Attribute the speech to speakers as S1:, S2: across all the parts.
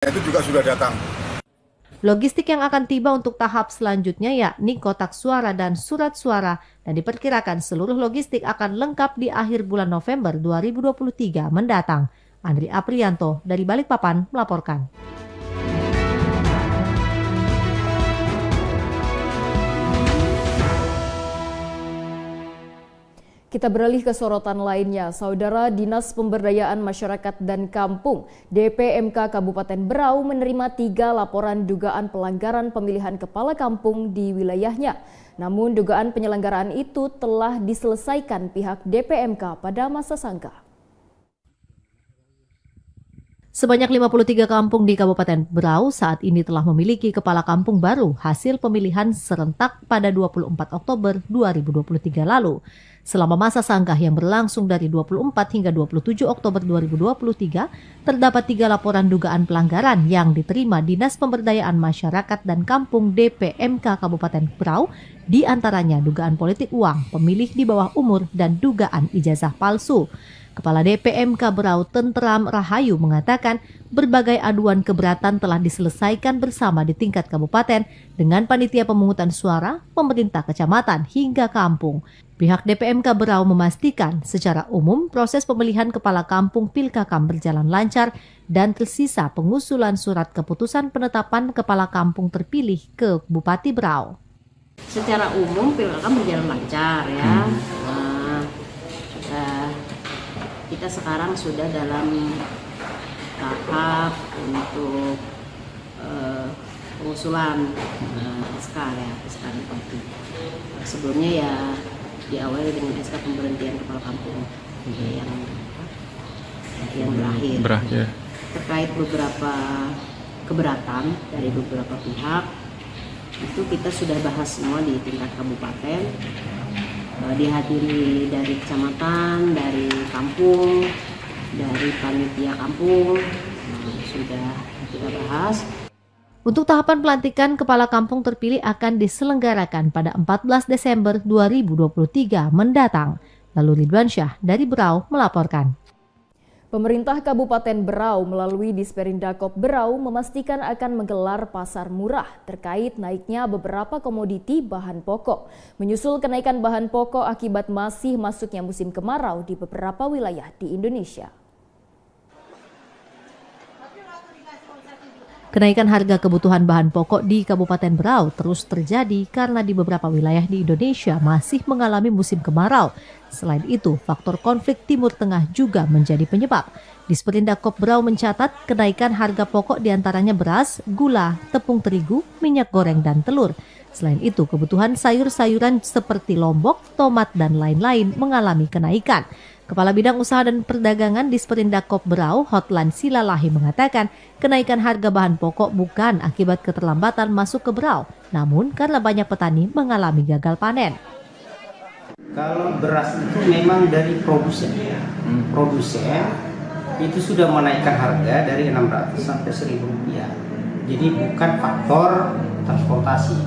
S1: itu juga sudah datang.
S2: Logistik yang akan tiba untuk tahap selanjutnya yakni kotak suara dan surat suara dan diperkirakan seluruh logistik akan lengkap di akhir bulan November 2023 mendatang. Andri Aprianto dari Balikpapan melaporkan.
S3: Kita beralih ke sorotan lainnya. Saudara Dinas Pemberdayaan Masyarakat dan Kampung DPMK Kabupaten Berau menerima 3 laporan dugaan pelanggaran pemilihan kepala kampung di wilayahnya. Namun dugaan penyelenggaraan itu telah diselesaikan pihak DPMK pada masa sangka.
S2: Sebanyak 53 kampung di Kabupaten Berau saat ini telah memiliki kepala kampung baru hasil pemilihan serentak pada 24 Oktober 2023 lalu. Selama masa sanggah yang berlangsung dari 24 hingga 27 Oktober 2023, terdapat 3 laporan dugaan pelanggaran yang diterima Dinas Pemberdayaan Masyarakat dan Kampung DPMK Kabupaten Berau, di antaranya dugaan politik uang, pemilih di bawah umur, dan dugaan ijazah palsu. Kepala DPMK Berau Tenteram Rahayu mengatakan berbagai aduan keberatan telah diselesaikan bersama di tingkat kabupaten dengan panitia pemungutan suara, pemerintah kecamatan hingga kampung. Pihak DPMK Berau memastikan secara umum proses pemilihan kepala kampung Pilkakam berjalan lancar dan tersisa pengusulan surat keputusan penetapan kepala kampung terpilih ke Bupati Berau.
S4: Secara umum Pilkakam berjalan lancar ya. Kita sekarang sudah dalam tahap untuk pengusulan SK ya, SK itu. Sebelumnya ya diawali dengan SK pemberhentian kepala kampung yang berakhir. Terkait beberapa keberatan dari beberapa pihak itu kita sudah bahas semua di tingkat kabupaten. Dihadiri dari kecamatan, dari kampung, dari panitia kampung, sudah kita bahas.
S2: Untuk tahapan pelantikan kepala kampung terpilih akan diselenggarakan pada 14 Desember 2023 mendatang. Lalu Ridwan Syah dari Berau melaporkan.
S3: Pemerintah Kabupaten Berau melalui Disperindakop Berau memastikan akan menggelar pasar murah terkait naiknya beberapa komoditi bahan pokok. Menyusul kenaikan bahan pokok akibat masih masuknya musim kemarau di beberapa wilayah di Indonesia.
S2: Kenaikan harga kebutuhan bahan pokok di Kabupaten Berau terus terjadi karena di beberapa wilayah di Indonesia masih mengalami musim kemarau. Selain itu, faktor konflik Timur Tengah juga menjadi penyebab. Disperindakop Berau mencatat kenaikan harga pokok diantaranya beras, gula, tepung terigu, minyak goreng, dan telur. Selain itu, kebutuhan sayur-sayuran seperti lombok, tomat, dan lain-lain mengalami kenaikan. Kepala Bidang Usaha dan Perdagangan Disperindakop Berau, Hotlan Silalahi mengatakan kenaikan harga bahan pokok bukan akibat keterlambatan masuk ke Berau, namun karena banyak petani mengalami gagal panen.
S5: Kalau beras itu memang dari produsen, itu sudah menaikkan harga dari 600 sampai 1.000 rupiah. Jadi bukan faktor transportasi,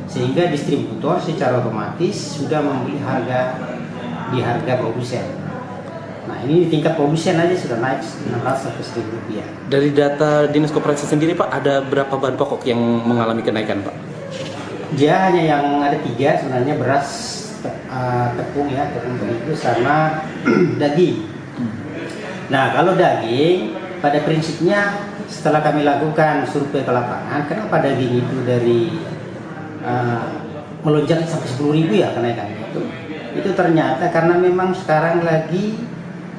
S5: sehingga distributor secara otomatis sudah membeli harga di harga produsen. Nah ini di tingkat produsen aja sudah naik 600 sampai 1.000 rupiah.
S6: Dari data Dinas Koperasi sendiri Pak, ada berapa bahan pokok yang mengalami kenaikan Pak?
S5: Dia hanya yang ada 3 sebenarnya, beras, tepung terigu sama daging. Nah kalau daging pada prinsipnya setelah kami lakukan survei ke lapangan, kenapa daging itu dari melonjak sampai 10.000 ya kenaikannya itu ternyata karena memang sekarang lagi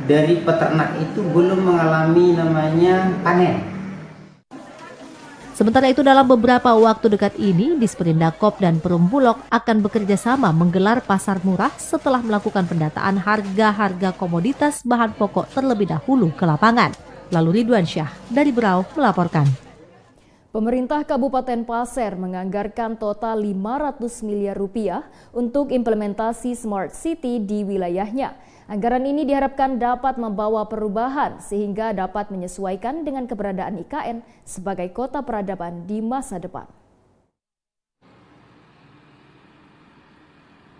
S5: dari peternak itu belum mengalami namanya panen.
S2: Sementara itu dalam beberapa waktu dekat ini, Disperindakop dan Perumbulok akan bekerja sama menggelar pasar murah setelah melakukan pendataan harga-harga komoditas bahan pokok terlebih dahulu ke lapangan. Lalu Ridwan Syah dari Berau melaporkan.
S3: Pemerintah Kabupaten Pasir menganggarkan total 500 miliar rupiah untuk implementasi Smart City di wilayahnya. Anggaran ini diharapkan dapat membawa perubahan sehingga dapat menyesuaikan dengan keberadaan IKN sebagai kota peradaban di masa depan.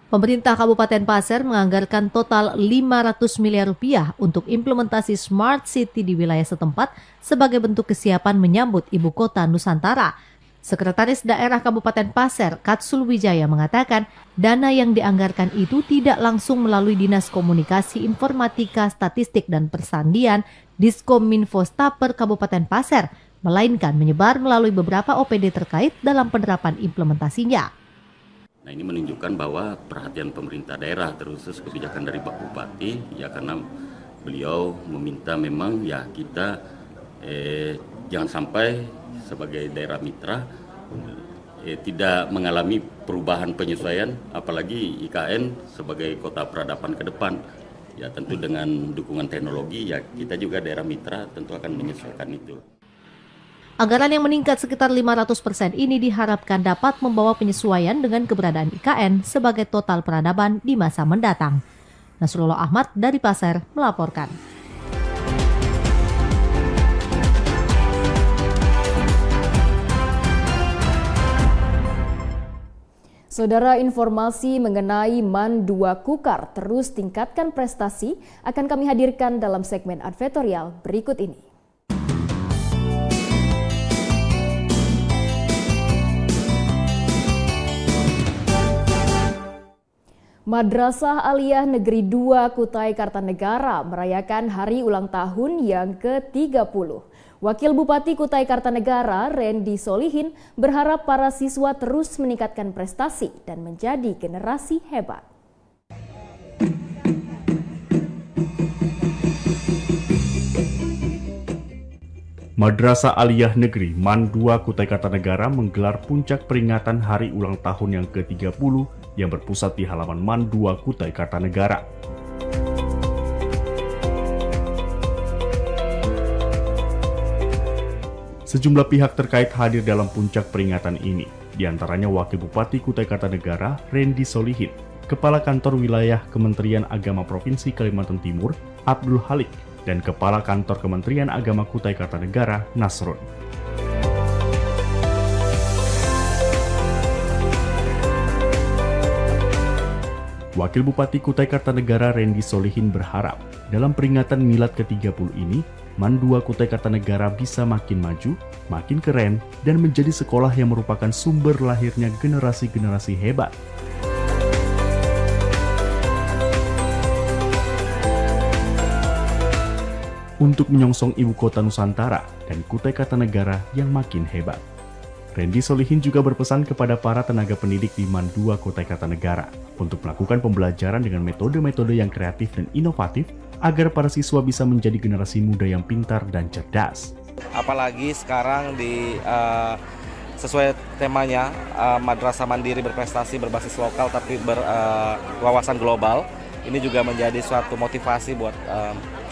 S2: Pemerintah Kabupaten Pasir menganggarkan total 500 miliar rupiah untuk implementasi Smart City di wilayah setempat sebagai bentuk kesiapan menyambut Ibu Kota Nusantara. Sekretaris Daerah Kabupaten Pasir, Katsul Wijaya mengatakan, dana yang dianggarkan itu tidak langsung melalui Dinas Komunikasi Informatika, Statistik dan Persandian Diskominfo Staper Kabupaten Pasir, melainkan menyebar melalui beberapa OPD terkait dalam penerapan implementasinya.
S1: Nah, ini menunjukkan bahwa perhatian pemerintah daerah terkhusus kebijakan dari Pak Bupati, ya karena beliau meminta memang ya kita jangan sampai sebagai daerah mitra tidak mengalami perubahan penyesuaian, apalagi IKN sebagai kota peradaban ke depan. Ya tentu dengan dukungan teknologi ya kita juga daerah mitra tentu akan menyesuaikan itu.
S2: Anggaran yang meningkat sekitar 500% ini diharapkan dapat membawa penyesuaian dengan keberadaan IKN sebagai total peradaban di masa mendatang. Nasrullah Ahmad dari Pasir melaporkan.
S3: Saudara, informasi mengenai MAN 2 Kukar terus tingkatkan prestasi akan kami hadirkan dalam segmen advertorial berikut ini. Madrasah Aliyah Negeri 2 Kutai Kartanegara merayakan hari ulang tahun yang ke-30. Wakil Bupati Kutai Kartanegara, Randy Solihin, berharap para siswa terus meningkatkan prestasi dan menjadi generasi hebat.
S7: Madrasah Aliyah Negeri MAN 2 Kutai Kartanegara menggelar puncak peringatan hari ulang tahun yang ke-30 yang berpusat di halaman MAN 2 Kutai Kartanegara. Sejumlah pihak terkait hadir dalam puncak peringatan ini, diantaranya Wakil Bupati Kutai Kartanegara, Randy Solihin, Kepala Kantor Wilayah Kementerian Agama Provinsi Kalimantan Timur, Abdul Halik, dan Kepala Kantor Kementerian Agama Kutai Kartanegara, Nasrun. Wakil Bupati Kutai Kartanegara Randy Solihin berharap dalam peringatan Milad ke-30 ini, MAN 2 Kutai Kartanegara bisa makin maju, makin keren, dan menjadi sekolah yang merupakan sumber lahirnya generasi-generasi hebat. Untuk menyongsong Ibu Kota Nusantara dan Kutai Kartanegara yang makin hebat. Randy Solihin juga berpesan kepada para tenaga pendidik di MAN 2 Kutai Kartanegara untuk melakukan pembelajaran dengan metode-metode yang kreatif dan inovatif agar para siswa bisa menjadi generasi muda yang pintar dan cerdas.
S8: Apalagi sekarang sesuai temanya Madrasah Mandiri berprestasi berbasis lokal tapi berwawasan global. Ini juga menjadi suatu motivasi buat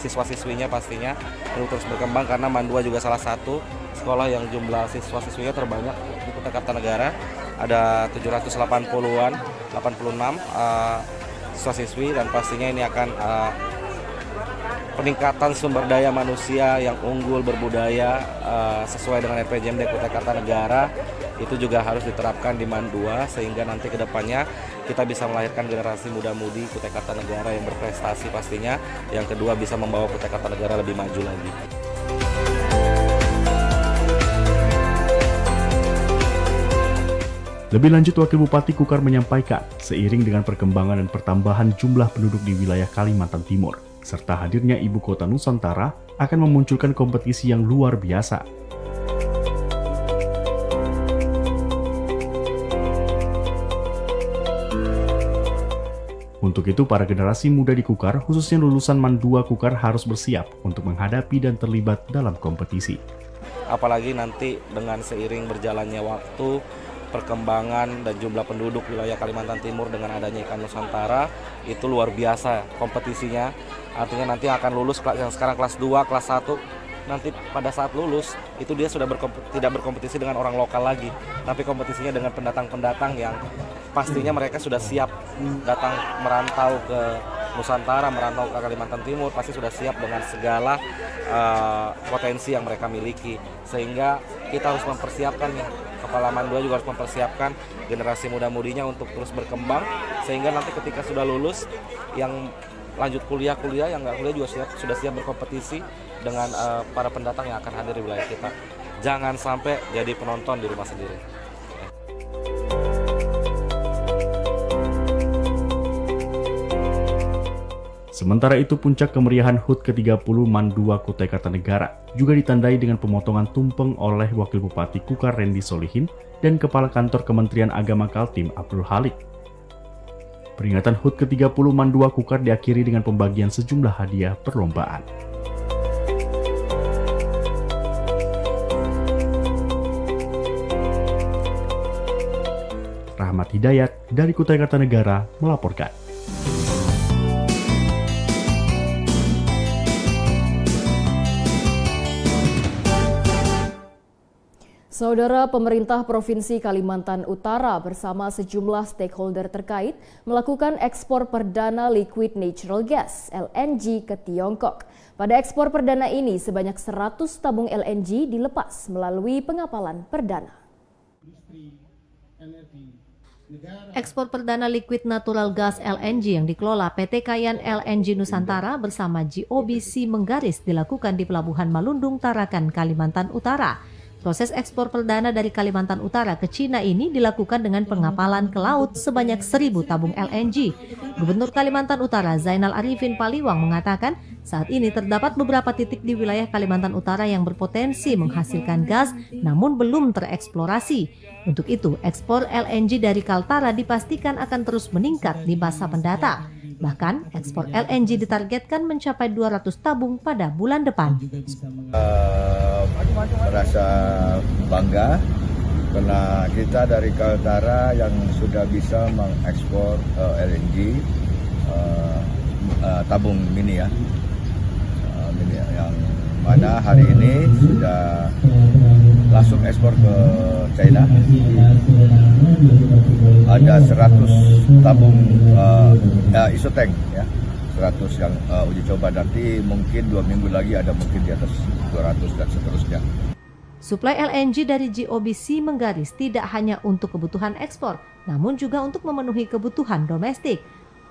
S8: siswa-siswinya pastinya perlu terus berkembang karena MAN 2 juga salah satu sekolah yang jumlah siswa-siswinya terbanyak di Kutai Kartanegara. Ada 780-an, 86 siswa-siswi dan pastinya ini akan peningkatan sumber daya manusia yang unggul berbudaya sesuai dengan RPJMD Kutai Kartanegara itu juga harus diterapkan di MAN 2 sehingga nanti ke depannya kita bisa melahirkan generasi muda-mudi Kutai Kartanegara yang berprestasi pastinya. Yang kedua bisa membawa Kutai Kartanegara lebih maju lagi.
S7: Lebih lanjut, Wakil Bupati Kukar menyampaikan, seiring dengan perkembangan dan pertambahan jumlah penduduk di wilayah Kalimantan Timur, serta hadirnya Ibu Kota Nusantara akan memunculkan kompetisi yang luar biasa. Untuk itu, para generasi muda di Kukar, khususnya lulusan MAN 2 Kukar harus bersiap untuk menghadapi dan terlibat dalam kompetisi.
S8: Apalagi nanti dengan seiring berjalannya waktu, perkembangan dan jumlah penduduk wilayah Kalimantan Timur dengan adanya IKN Nusantara itu luar biasa kompetisinya. Artinya nanti akan lulus yang sekarang kelas 2, kelas 1, nanti pada saat lulus itu dia sudah tidak berkompetisi dengan orang lokal lagi, tapi kompetisinya dengan pendatang-pendatang yang pastinya mereka sudah siap datang merantau ke Nusantara, merantau ke Kalimantan Timur, pasti sudah siap dengan segala potensi yang mereka miliki. Sehingga kita harus mempersiapkan nih Palaman 2 juga harus mempersiapkan generasi muda-mudinya untuk terus berkembang, sehingga nanti ketika sudah lulus, yang lanjut kuliah, yang nggak kuliah juga sudah siap berkompetisi dengan para pendatang yang akan hadir di wilayah kita. Jangan sampai jadi penonton di rumah sendiri.
S7: Sementara itu, puncak kemeriahan HUT ke-30 MAN 2 Kutai Kartanegara juga ditandai dengan pemotongan tumpeng oleh Wakil Bupati Kukar Rendy Solihin dan Kepala Kantor Kementerian Agama Kaltim Abdul Halik. Peringatan HUT ke-30 MAN 2 Kukar diakhiri dengan pembagian sejumlah hadiah perlombaan. Rahmat Hidayat dari Kutai Kartanegara melaporkan.
S3: Saudara, pemerintah Provinsi Kalimantan Utara bersama sejumlah stakeholder terkait melakukan ekspor perdana liquid natural gas (LNG) ke Tiongkok. Pada ekspor perdana ini, sebanyak 100 tabung LNG dilepas melalui pengapalan perdana.
S2: Ekspor perdana liquid natural gas LNG yang dikelola PT Kayan LNG Nusantara bersama GOBC Menggaris dilakukan di Pelabuhan Malundung, Tarakan, Kalimantan Utara. Proses ekspor perdana dari Kalimantan Utara ke Cina ini dilakukan dengan pengapalan ke laut sebanyak 1.000 tabung LNG. Gubernur Kalimantan Utara Zainal Arifin Paliwang mengatakan saat ini terdapat beberapa titik di wilayah Kalimantan Utara yang berpotensi menghasilkan gas namun belum tereksplorasi. Untuk itu, ekspor LNG dari Kaltara dipastikan akan terus meningkat di masa mendatang. Bahkan, ekspor LNG ditargetkan mencapai 200 tabung pada bulan depan.
S9: Merasa bangga karena kita dari Kaltara yang sudah bisa mengekspor LNG tabung mini ya, mini yang mana hari ini sudah langsung ekspor ke China. Ada 100 tabung isotank ya, 100 yang uji coba, nanti mungkin 2 minggu lagi ada mungkin di atas 200 dan seterusnya.
S2: Suplai LNG dari GOBC Menggaris tidak hanya untuk kebutuhan ekspor, namun juga untuk memenuhi kebutuhan domestik.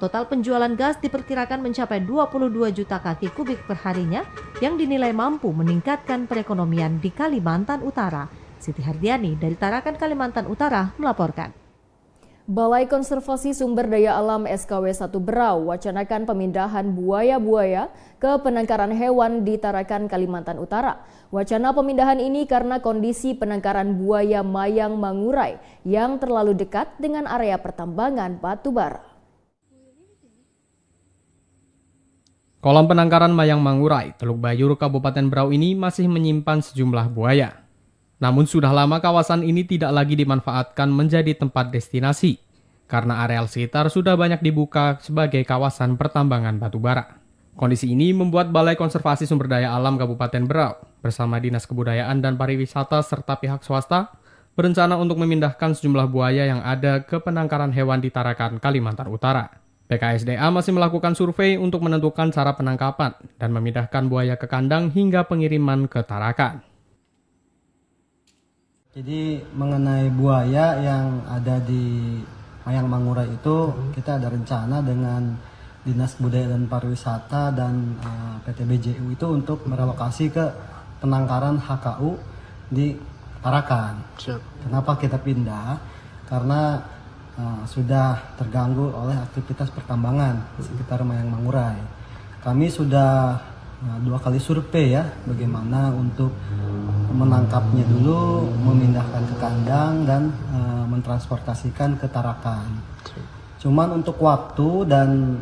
S2: Total penjualan gas diperkirakan mencapai 22 juta kaki kubik per harinya yang dinilai mampu meningkatkan perekonomian di Kalimantan Utara. Siti Hardiani dari Tarakan, Kalimantan Utara melaporkan.
S3: Balai Konservasi Sumber Daya Alam SKW 1 Berau wacanakan pemindahan buaya-buaya ke penangkaran hewan di Tarakan, Kalimantan Utara. Wacana pemindahan ini karena kondisi penangkaran buaya Mayang Mangurai yang terlalu dekat dengan area pertambangan batu bara.
S10: Kolam penangkaran Mayang Mangurai, Teluk Bayur, Kabupaten Berau ini masih menyimpan sejumlah buaya. Namun sudah lama kawasan ini tidak lagi dimanfaatkan menjadi tempat destinasi, karena areal sekitar sudah banyak dibuka sebagai kawasan pertambangan batu bara. Kondisi ini membuat Balai Konservasi Sumber Daya Alam Kabupaten Berau bersama Dinas Kebudayaan dan Pariwisata serta pihak swasta berencana untuk memindahkan sejumlah buaya yang ada ke penangkaran hewan di Tarakan, Kalimantan Utara. BKSDA masih melakukan survei untuk menentukan cara penangkapan dan memindahkan buaya ke kandang hingga pengiriman ke Tarakan.
S11: Jadi mengenai buaya yang ada di Mayang Mangurai itu, kita ada rencana dengan Dinas Kebudayaan dan Pariwisata dan PT BJU itu untuk merelokasi ke penangkaran HKU di Tarakan. Kenapa kita pindah? Karena sudah terganggu oleh aktivitas pertambangan di sekitar Mayang Mangurai. Kami sudah 2 kali survei ya, bagaimana untuk menangkapnya dulu, memindahkan ke kandang dan mentransportasikan ke Tarakan. Cuman untuk waktu dan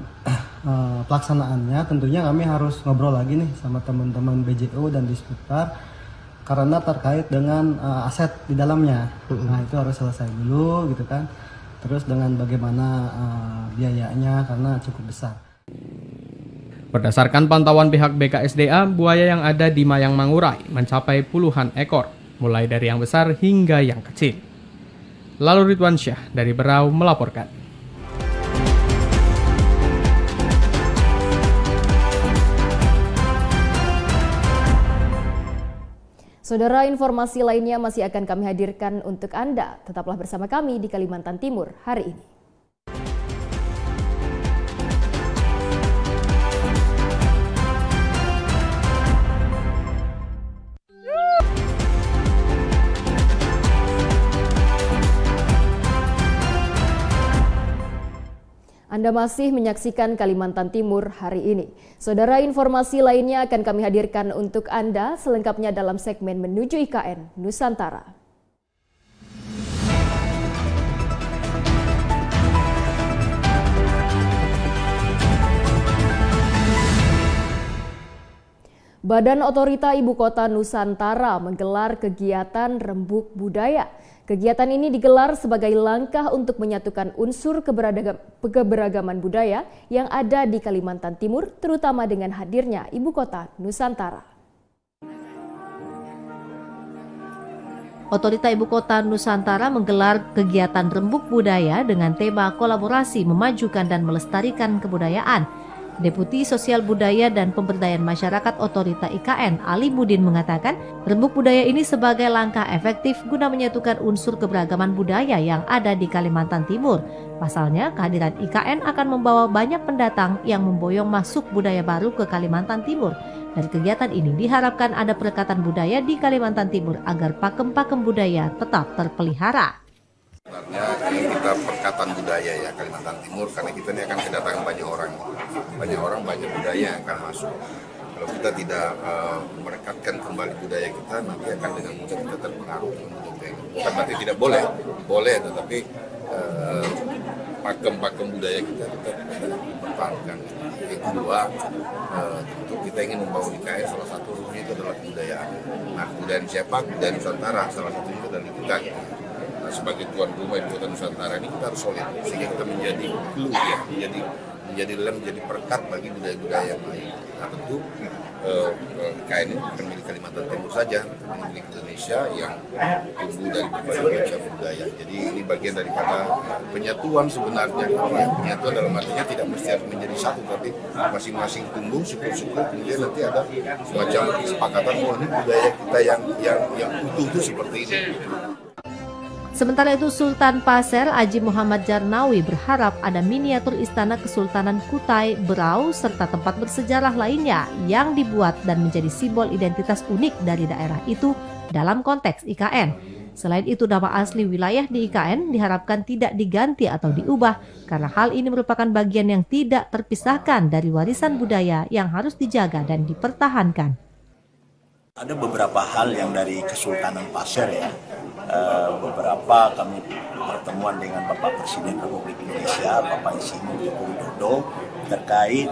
S11: pelaksanaannya tentunya kami harus ngobrol lagi nih sama teman-teman BJU dan Disputpar karena terkait dengan aset di dalamnya. Nah, itu harus selesai dulu gitu kan. Terus dengan bagaimana biayanya karena cukup besar.
S10: Berdasarkan pantauan pihak BKSDA, buaya yang ada di Mayang Mangurai mencapai puluhan ekor, mulai dari yang besar hingga yang kecil. Lalu Ridwan Syah dari Berau melaporkan.
S3: Saudara, informasi lainnya masih akan kami hadirkan untuk Anda. Tetaplah bersama kami di Kalimantan Timur hari ini. Anda masih menyaksikan Kalimantan Timur hari ini. Saudara, informasi lainnya akan kami hadirkan untuk Anda selengkapnya dalam segmen Menuju IKN Nusantara. Badan Otorita Ibu Kota Nusantara menggelar kegiatan Rembuk Budaya. Kegiatan ini digelar sebagai langkah untuk menyatukan unsur keberagaman budaya yang ada di Kalimantan Timur, terutama dengan hadirnya Ibu Kota Nusantara.
S2: Otorita Ibu Kota Nusantara menggelar kegiatan Rembuk Budaya dengan tema kolaborasi memajukan dan melestarikan kebudayaan. Deputi Sosial Budaya dan Pemberdayaan Masyarakat Otorita IKN, Ali Budin mengatakan, Rembuk Budaya ini sebagai langkah efektif guna menyatukan unsur keberagaman budaya yang ada di Kalimantan Timur. Pasalnya, kehadiran IKN akan membawa banyak pendatang yang memboyong masuk budaya baru ke Kalimantan Timur. Dari kegiatan ini diharapkan ada perekatan budaya di Kalimantan Timur agar pakem-pakem budaya tetap terpelihara.
S12: Sebenarnya kita perkatan budaya ya Kalimantan Timur, karena kita ini akan kedatangan banyak orang banyak budaya yang akan masuk. Kalau kita tidak merekatkan kembali budaya kita, nanti akan dengan mudah kita terpengaruh dengan budaya. Bukan berarti tidak boleh, tetapi pakem-pakem budaya kita tetap dipertahankan. Yang kedua, tentu kita ingin membawa IKN, salah satu ruhnya itu adalah kebudayaan. Nah, kebudayaan siapa? Kebudayaan Nusantara, salah satunya itu dari kita. Sebagai tuan rumah Ibu Kota Nusantara ini kita harus solid sehingga kita menjadi glue ya, menjadi perekat bagi budaya-budaya yang lain. Nah, tentu IKN ini bukan milik Kalimantan Timur saja, milik Indonesia yang tumbuh dari berbagai macam budaya. Jadi ini bagian daripada penyatuan sebenarnya. Penyatuan dalam artinya tidak mesti harus menjadi satu, tapi masing-masing tumbuh syukur-syukur kemudian nanti ada semacam kesepakatan bahwa ini budaya kita yang utuh itu seperti ini.
S2: Sementara itu, Sultan Pasir Haji Muhammad Jarnawi berharap ada miniatur Istana Kesultanan Kutai Berau serta tempat bersejarah lainnya yang dibuat dan menjadi simbol identitas unik dari daerah itu dalam konteks IKN. Selain itu, nama asli wilayah di IKN diharapkan tidak diganti atau diubah karena hal ini merupakan bagian yang tidak terpisahkan dari warisan budaya yang harus dijaga dan dipertahankan.
S13: Ada beberapa hal yang dari Kesultanan Pasir ya. Beberapa kami pertemuan dengan Bapak Presiden Republik Indonesia, Bapak Insinyur Joko Widodo terkait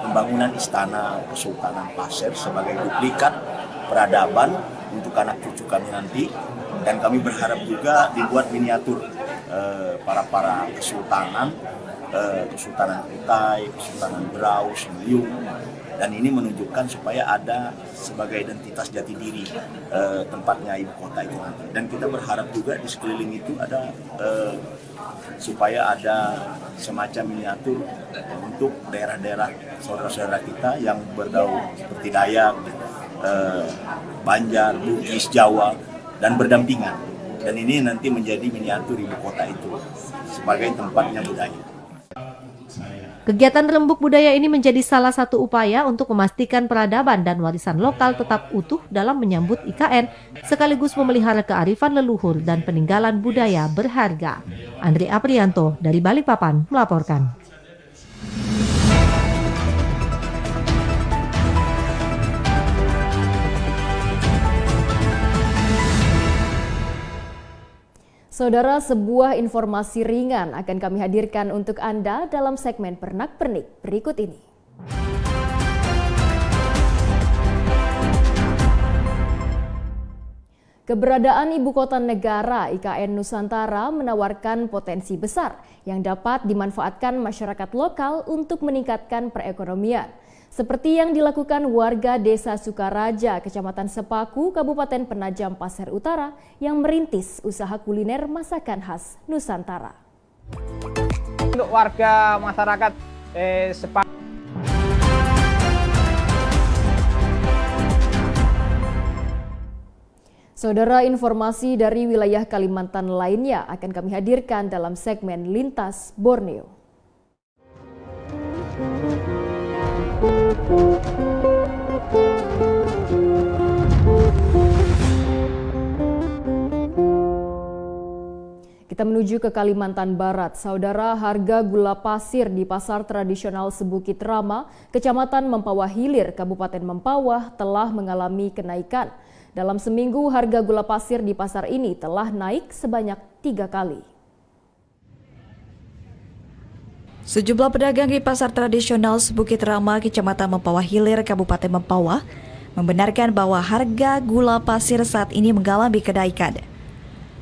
S13: pembangunan Istana Kesultanan Pasir sebagai duplikat peradaban untuk anak cucu kami nanti, dan kami berharap juga dibuat miniatur para kesultanan, Kesultanan Kutai, Kesultanan Berau, Sembiung. Dan ini menunjukkan supaya ada sebagai identitas jati diri tempatnya ibu kota itu nanti. Dan kita berharap juga di sekeliling itu ada supaya ada semacam miniatur untuk daerah-daerah saudara-saudara kita yang bergaul seperti Dayak, Banjar, Bugis, Jawa, dan berdampingan. Dan ini nanti menjadi miniatur ibu kota itu sebagai tempatnya budaya.
S2: Kegiatan Rembuk Budaya ini menjadi salah satu upaya untuk memastikan peradaban dan warisan lokal tetap utuh dalam menyambut IKN, sekaligus memelihara kearifan leluhur dan peninggalan budaya berharga. Andre Aprianto dari Balikpapan melaporkan.
S3: Saudara, sebuah informasi ringan akan kami hadirkan untuk Anda dalam segmen Pernak-Pernik berikut ini. Keberadaan Ibu Kota Negara IKN Nusantara menawarkan potensi besar yang dapat dimanfaatkan masyarakat lokal untuk meningkatkan perekonomian. Seperti yang dilakukan warga Desa Sukaraja, Kecamatan Sepaku, Kabupaten Penajam Pasir Utara yang merintis usaha kuliner masakan khas Nusantara.
S14: Untuk warga masyarakat Sepaku,
S3: Saudara, informasi dari wilayah Kalimantan lainnya akan kami hadirkan dalam segmen Lintas Borneo. Kita menuju ke Kalimantan Barat. Saudara, harga gula pasir di pasar tradisional Sebukit Rama, Kecamatan Mempawah Hilir, Kabupaten Mempawah telah mengalami kenaikan. Dalam seminggu, harga gula pasir di pasar ini telah naik sebanyak 3 kali.
S15: Sejumlah pedagang di pasar tradisional Sebukit Rama, Kecamatan Mempawah Hilir, Kabupaten Mempawah, membenarkan bahwa harga gula pasir saat ini mengalami kenaikan.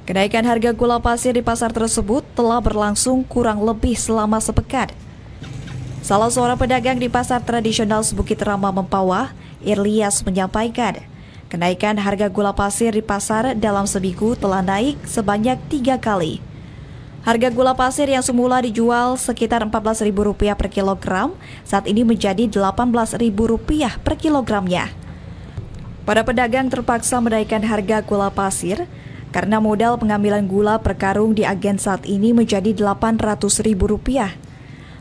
S15: Kenaikan harga gula pasir di pasar tersebut telah berlangsung kurang lebih selama sepekan. Salah seorang pedagang di pasar tradisional Sebukit Rama, Mempawah, Ilyas, menyampaikan, kenaikan harga gula pasir di pasar dalam seminggu telah naik sebanyak 3 kali. Harga gula pasir yang semula dijual sekitar Rp14.000 per kilogram, saat ini menjadi Rp18.000 per kilogramnya. Para pedagang terpaksa menaikkan harga gula pasir karena modal pengambilan gula per karung di agen saat ini menjadi Rp800.000.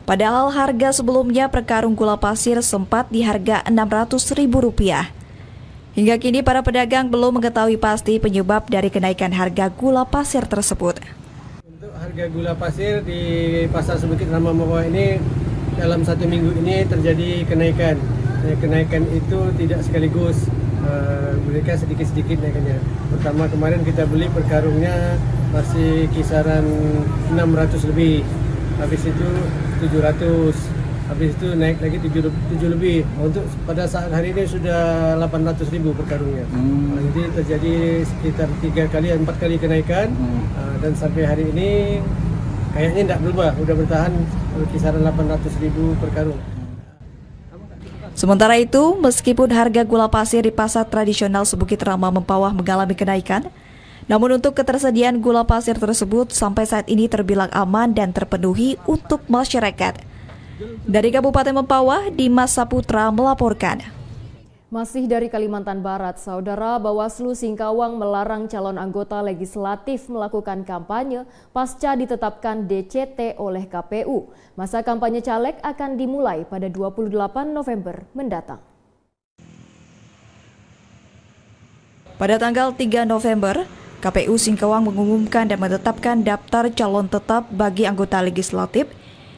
S15: Padahal harga sebelumnya per karung gula pasir sempat di harga Rp600.000. Hingga kini para pedagang belum mengetahui pasti penyebab dari kenaikan harga gula pasir tersebut.
S16: Untuk harga gula pasir di pasar Sebukit Rama Mempawah ini dalam 1 minggu ini terjadi kenaikan. Kenaikan itu tidak sekaligus, mereka sedikit-sedikit naikannya. Pertama kemarin kita beli per karungnya masih kisaran 600 lebih, habis itu 700. Habis itu naik lagi 7 lebih. Untuk pada saat hari ini sudah 800.000 per karungnya. Jadi terjadi sekitar 3 kali 4 kali kenaikan. Dan sampai hari ini kayaknya tidak berubah, udah bertahan kisaran 800.000 per karung.
S15: Sementara itu, meskipun harga gula pasir di pasar tradisional Sebukit Rama Mempawah mengalami kenaikan, namun untuk ketersediaan gula pasir tersebut sampai saat ini terbilang aman dan terpenuhi untuk masyarakat. Dari Kabupaten Mempawah, Dimas Saputra melaporkan.
S3: Masih dari Kalimantan Barat, Saudara, Bawaslu Singkawang melarang calon anggota legislatif melakukan kampanye pasca ditetapkan DCT oleh KPU. Masa kampanye caleg akan dimulai pada 28 November mendatang.
S15: Pada tanggal 3 November, KPU Singkawang mengumumkan dan menetapkan daftar calon tetap bagi anggota legislatif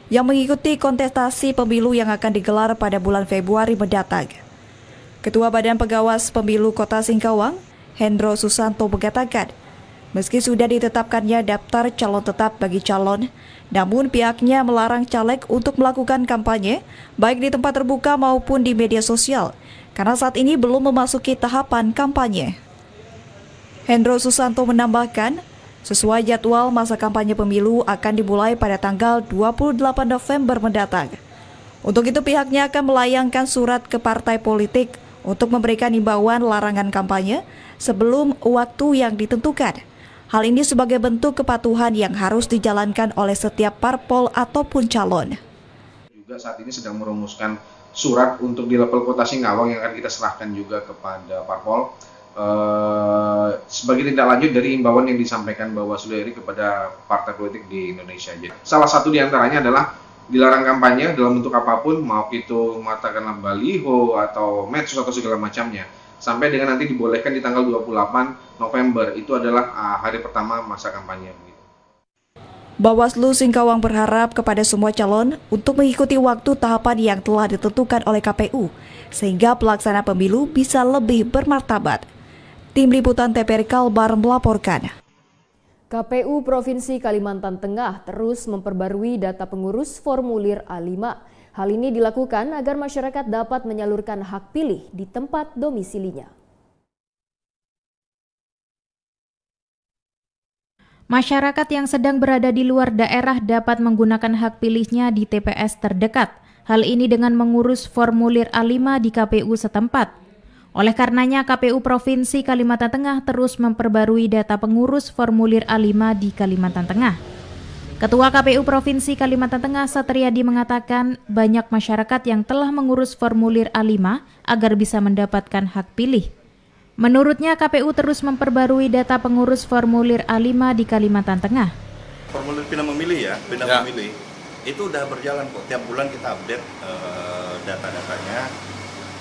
S15: yang mengikuti kontestasi pemilu yang akan digelar pada bulan Februari mendatang. Ketua Badan Pengawas Pemilu Kota Singkawang, Hendro Susanto, mengatakan, meski sudah ditetapkannya daftar calon tetap bagi calon, namun pihaknya melarang caleg untuk melakukan kampanye, baik di tempat terbuka maupun di media sosial, karena saat ini belum memasuki tahapan kampanye. Hendro Susanto menambahkan, sesuai jadwal masa kampanye pemilu akan dimulai pada tanggal 28 November mendatang. Untuk itu pihaknya akan melayangkan surat ke partai politik untuk memberikan imbauan larangan kampanye sebelum waktu yang ditentukan. Hal ini sebagai bentuk kepatuhan yang harus dijalankan oleh setiap parpol ataupun calon.
S17: Juga saat ini sedang merumuskan surat untuk di level Kota Singkawang yang akan kita serahkan juga kepada parpol. Sebagai tindak lanjut dari imbauan yang disampaikan Bawaslu RI kepada partai politik di Indonesia. Salah satu diantaranya adalah dilarang kampanye dalam bentuk apapun, mau itu katakanlah baliho atau medsos atau segala macamnya, sampai dengan nanti dibolehkan di tanggal 28 November, itu adalah hari pertama masa kampanye.
S15: Bawaslu Singkawang berharap kepada semua calon untuk mengikuti waktu tahapan yang telah ditentukan oleh KPU, sehingga pelaksana pemilu bisa lebih bermartabat. Tim Liputan TVRI Kalbar melaporkan.
S3: KPU Provinsi Kalimantan Tengah terus memperbarui data pengurus formulir A5. Hal ini dilakukan agar masyarakat dapat menyalurkan hak pilih di tempat domisilinya.
S18: Masyarakat yang sedang berada di luar daerah dapat menggunakan hak pilihnya di TPS terdekat. Hal ini dengan mengurus formulir A5 di KPU setempat. Oleh karenanya, KPU Provinsi Kalimantan Tengah terus memperbarui data pengurus formulir A5 di Kalimantan Tengah. Ketua KPU Provinsi Kalimantan Tengah, Satriadi, mengatakan banyak masyarakat yang telah mengurus formulir A5 agar bisa mendapatkan hak pilih. Menurutnya, KPU terus memperbarui data pengurus formulir A5 di Kalimantan Tengah.
S19: Formulir pindah memilih memilih itu udah berjalan kok. Tiap bulan kita update data-datanya,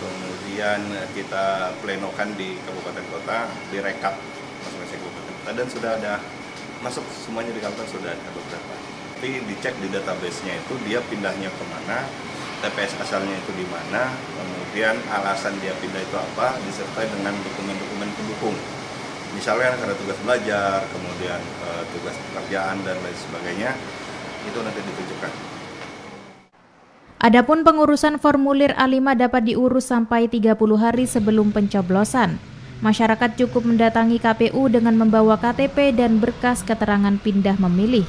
S19: kemudian kita plenokan di kabupaten kota, direkap masing-masing kabupaten kota, dan sudah ada masuk semuanya di kabupaten, sudah ada beberapa. Tapi dicek di database-nya itu dia pindahnya kemana, TPS asalnya itu di mana, kemudian alasan dia pindah itu apa, disertai dengan dokumen-dokumen pendukung. Misalnya karena tugas belajar, kemudian tugas pekerjaan dan lain sebagainya, itu nanti ditunjukkan.
S18: Adapun pengurusan formulir A5 dapat diurus sampai 30 hari sebelum pencoblosan. Masyarakat cukup mendatangi KPU dengan membawa KTP dan berkas keterangan pindah memilih.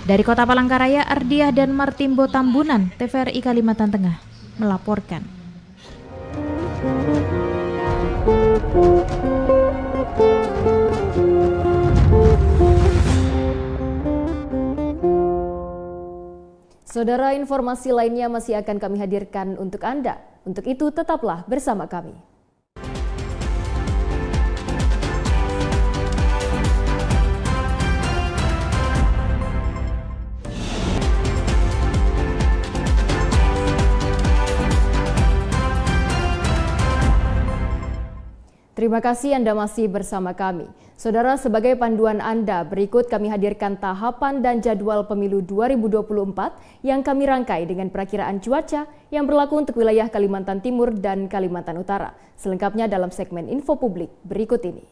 S18: Dari Kota Palangkaraya, Ardiah dan Martimbo Tambunan, TVRI Kalimantan Tengah, melaporkan.
S3: Saudara, informasi lainnya masih akan kami hadirkan untuk Anda. Untuk itu, tetaplah bersama kami. Terima kasih Anda masih bersama kami. Saudara, sebagai panduan Anda, berikut kami hadirkan tahapan dan jadwal pemilu 2024 yang kami rangkai dengan perakiraan cuaca yang berlaku untuk wilayah Kalimantan Timur dan Kalimantan Utara. Selengkapnya dalam segmen Info Publik berikut ini.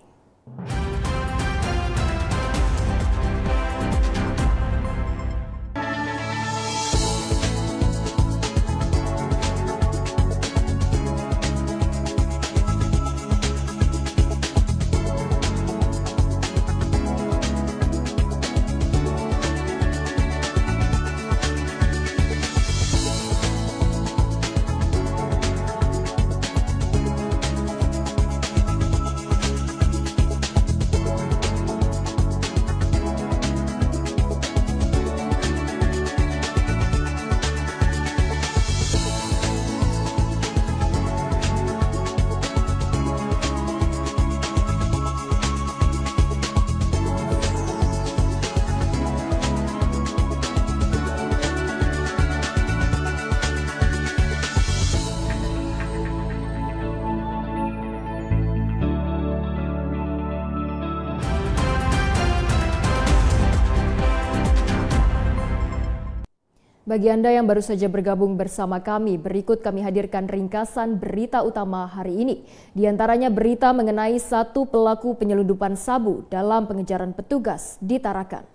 S3: Bagi Anda yang baru saja bergabung bersama kami, berikut kami hadirkan ringkasan berita utama hari ini. Di antaranya berita mengenai satu pelaku penyelundupan sabu dalam pengejaran petugas di Tarakan.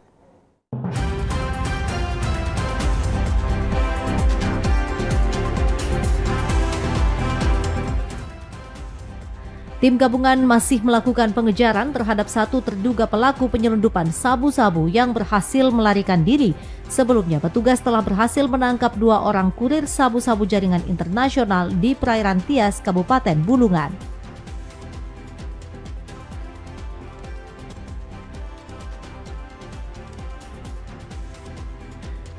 S2: Tim gabungan masih melakukan pengejaran terhadap satu terduga pelaku penyelundupan sabu-sabu yang berhasil melarikan diri. Sebelumnya, petugas telah berhasil menangkap 2 orang kurir sabu-sabu jaringan internasional di perairan Tias, Kabupaten Bulungan.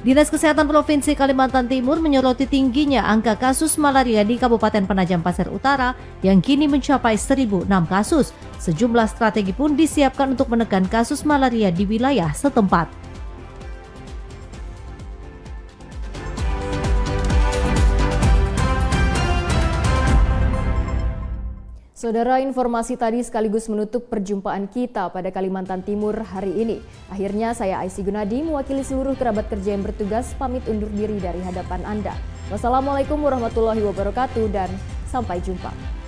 S2: Dinas Kesehatan Provinsi Kalimantan Timur menyoroti tingginya angka kasus malaria di Kabupaten Penajam Pasir Utara yang kini mencapai 1.006 kasus. Sejumlah strategi pun disiapkan untuk menekan kasus malaria di wilayah setempat.
S3: Saudara, informasi tadi sekaligus menutup perjumpaan kita pada Kalimantan Timur hari ini. Akhirnya saya Aisyah Gunadi mewakili seluruh kerabat kerja yang bertugas pamit undur diri dari hadapan Anda. Wassalamualaikum warahmatullahi wabarakatuh dan sampai jumpa.